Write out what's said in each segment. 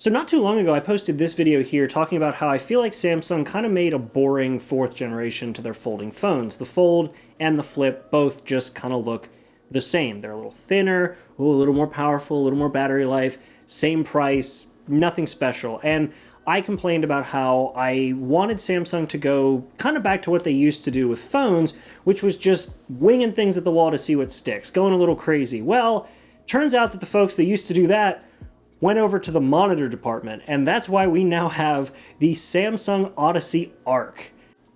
So not too long ago, I posted this video here talking about how I feel like Samsung kind of made a boring fourth generation to their folding phones. The Fold and the Flip both just kind of look the same. They're a little thinner, a little more powerful, a little more battery life, same price, nothing special. And I complained about how I wanted Samsung to go kind of back to what they used to do with phones, which was just winging things at the wall to see what sticks, going a little crazy. Well, turns out that the folks that used to do that went over to the monitor department, and that's why we now have the Samsung Odyssey Ark.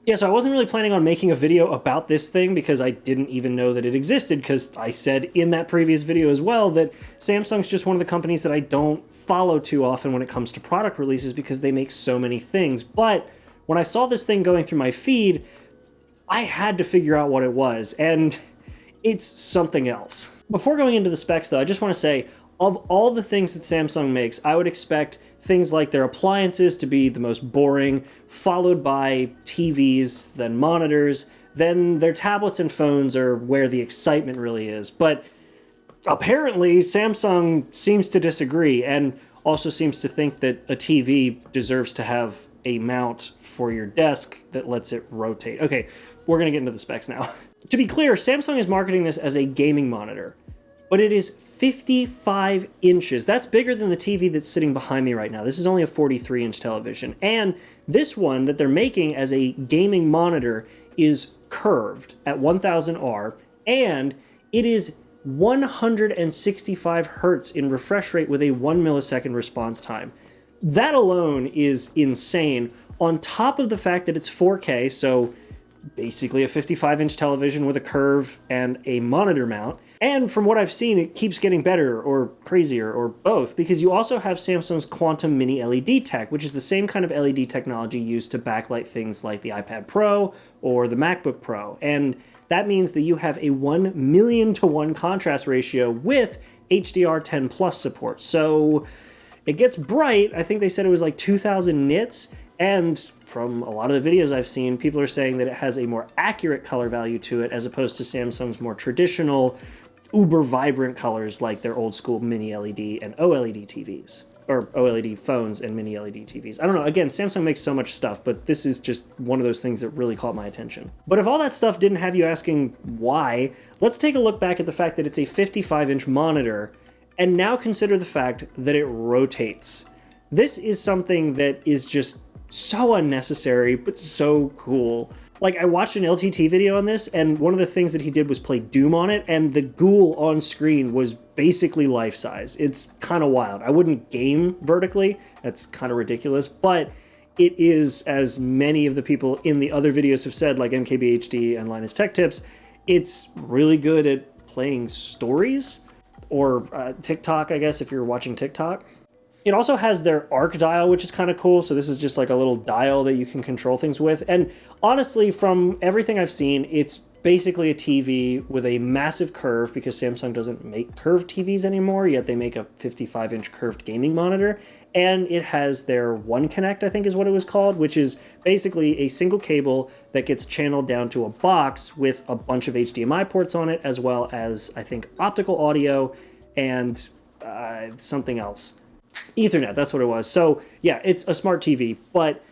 Yeah, so I wasn't really planning on making a video about this thing because I didn't even know that it existed, because I said in that previous video as well that Samsung's just one of the companies that I don't follow too often when it comes to product releases because they make so many things. But when I saw this thing going through my feed, I had to figure out what it was, and it's something else. Before going into the specs though, I just want to say, of all the things that Samsung makes, I would expect things like their appliances to be the most boring, followed by TVs, then monitors, then their tablets and phones are where the excitement really is. But apparently Samsung seems to disagree, and also seems to think that a TV deserves to have a mount for your desk that lets it rotate. Okay, we're gonna get into the specs now. To be clear, Samsung is marketing this as a gaming monitor, but it is 55 inches. That's bigger than the TV that's sitting behind me right now. This is only a 43-inch television. And this one that they're making as a gaming monitor is curved at 1000R, and it is 165 hertz in refresh rate with a 1 millisecond response time. That alone is insane, on top of the fact that it's 4K, so basically a 55-inch television with a curve and a monitor mount. And from what I've seen, it keeps getting better or crazier or both, because you also have Samsung's Quantum Mini LED tech, which is the same kind of LED technology used to backlight things like the iPad Pro or the MacBook Pro. And that means that you have a 1,000,000:1 contrast ratio with HDR10 Plus support. So it gets bright. I think they said it was like 2,000 nits. And from a lot of the videos I've seen, people are saying that it has a more accurate color value to it as opposed to Samsung's more traditional, uber vibrant colors like their old school mini LED and OLED TVs. Or OLED phones and mini LED TVs. I don't know, again, Samsung makes so much stuff, but this is just one of those things that really caught my attention. But if all that stuff didn't have you asking why, let's take a look back at the fact that it's a 55-inch monitor, and now consider the fact that it rotates. This is something that is just so unnecessary, but so cool. Like, I watched an LTT video on this, and one of the things that he did was play Doom on it, and the ghoul on screen was basically life-size. It's kind of wild. I wouldn't game vertically, that's kind of ridiculous, but it is, as many of the people in the other videos have said, like MKBHD and Linus Tech Tips, it's really good at playing stories, or TikTok, I guess, if you're watching TikTok. It also has their Arc dial, which is kind of cool. So this is just like a little dial that you can control things with. And honestly, from everything I've seen, it's basically a TV with a massive curve, because Samsung doesn't make curved TVs anymore, yet they make a 55-inch curved gaming monitor. And it has their One Connect, I think is what it was called, which is basically a single cable that gets channeled down to a box with a bunch of HDMI ports on it, as well as, I think, optical audio and something else. Ethernet, that's what it was. So yeah, it's a smart TV, but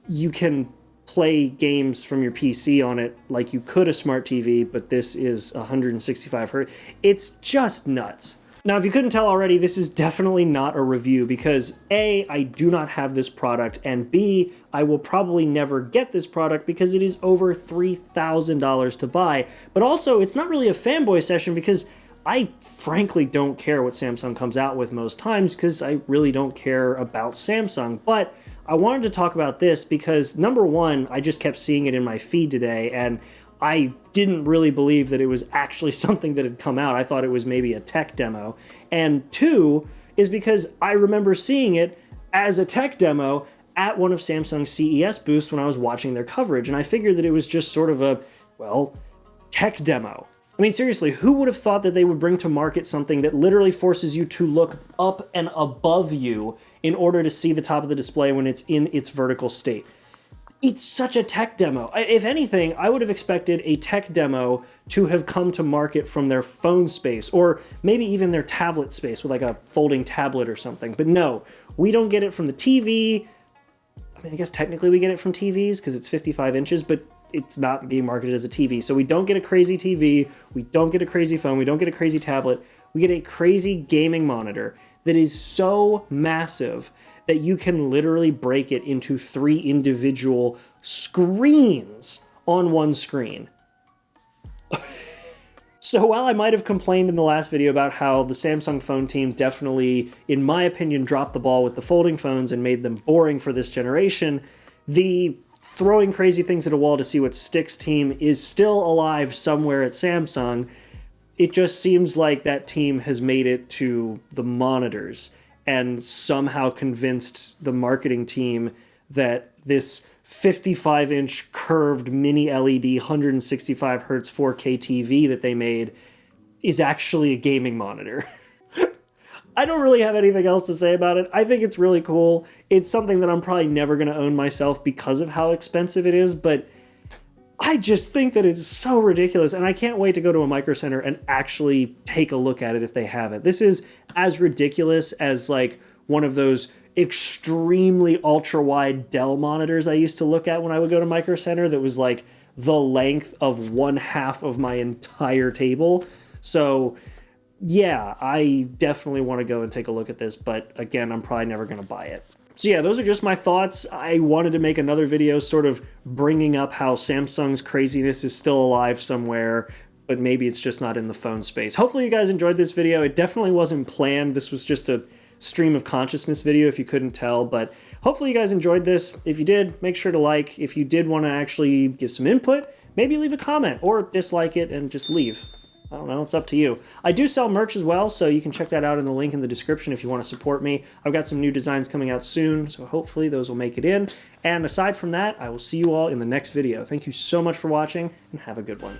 you can play games from your PC on it like you could a smart TV, but this is 165 hertz. It's just nuts. Now, if you couldn't tell already, this is definitely not a review because A, I do not have this product, and B, I will probably never get this product because it is over $3,000 to buy. But also, it's not really a fanboy session because I frankly don't care what Samsung comes out with most times because I really don't care about Samsung. But I wanted to talk about this because, number one, I just kept seeing it in my feed today, and I didn't really believe that it was actually something that had come out. I thought it was maybe a tech demo. And two is because I remember seeing it as a tech demo at one of Samsung's CES booths when I was watching their coverage, and I figured that it was just sort of a, well, tech demo. I mean, seriously, who would have thought that they would bring to market something that literally forces you to look up and above you in order to see the top of the display when it's in its vertical state? It's such a tech demo. If anything, I would have expected a tech demo to have come to market from their phone space, or maybe even their tablet space with like a folding tablet or something. But no, we don't get it from the TV. I mean, I guess technically we get it from TVs because it's 55 inches, but it's not being marketed as a TV. So we don't get a crazy TV, we don't get a crazy phone, we don't get a crazy tablet. We get a crazy gaming monitor that is so massive that you can literally break it into 3 individual screens on one screen. So while I might have complained in the last video about how the Samsung phone team definitely, in my opinion, dropped the ball with the folding phones and made them boring for this generation, the throwing crazy things at a wall to see what sticks team is still alive somewhere at Samsung. It just seems like that team has made it to the monitors and somehow convinced the marketing team that this 55-inch curved mini LED 165 hertz 4K TV that they made is actually a gaming monitor. I don't really have anything else to say about it. I think it's really cool. It's something that I'm probably never going to own myself because of how expensive it is, but I just think that it's so ridiculous, and I can't wait to go to a Micro Center and actually take a look at it if they have it. This is as ridiculous as like one of those extremely ultra-wide Dell monitors I used to look at when I would go to Micro Center that was like the length of 1/2 of my entire table. So yeah, I definitely want to go and take a look at this, but again, I'm probably never going to buy it. So yeah, those are just my thoughts. I wanted to make another video sort of bringing up how Samsung's craziness is still alive somewhere, but maybe it's just not in the phone space. Hopefully you guys enjoyed this video. It definitely wasn't planned. This was just a stream of consciousness video if you couldn't tell, but hopefully you guys enjoyed this. If you did, make sure to like. If you did want to actually give some input, maybe leave a comment or dislike it and just leave. I don't know, it's up to you. I do sell merch as well, so you can check that out in the link in the description if you want to support me. I've got some new designs coming out soon, so hopefully those will make it in. And aside from that, I will see you all in the next video. Thank you so much for watching, and have a good one.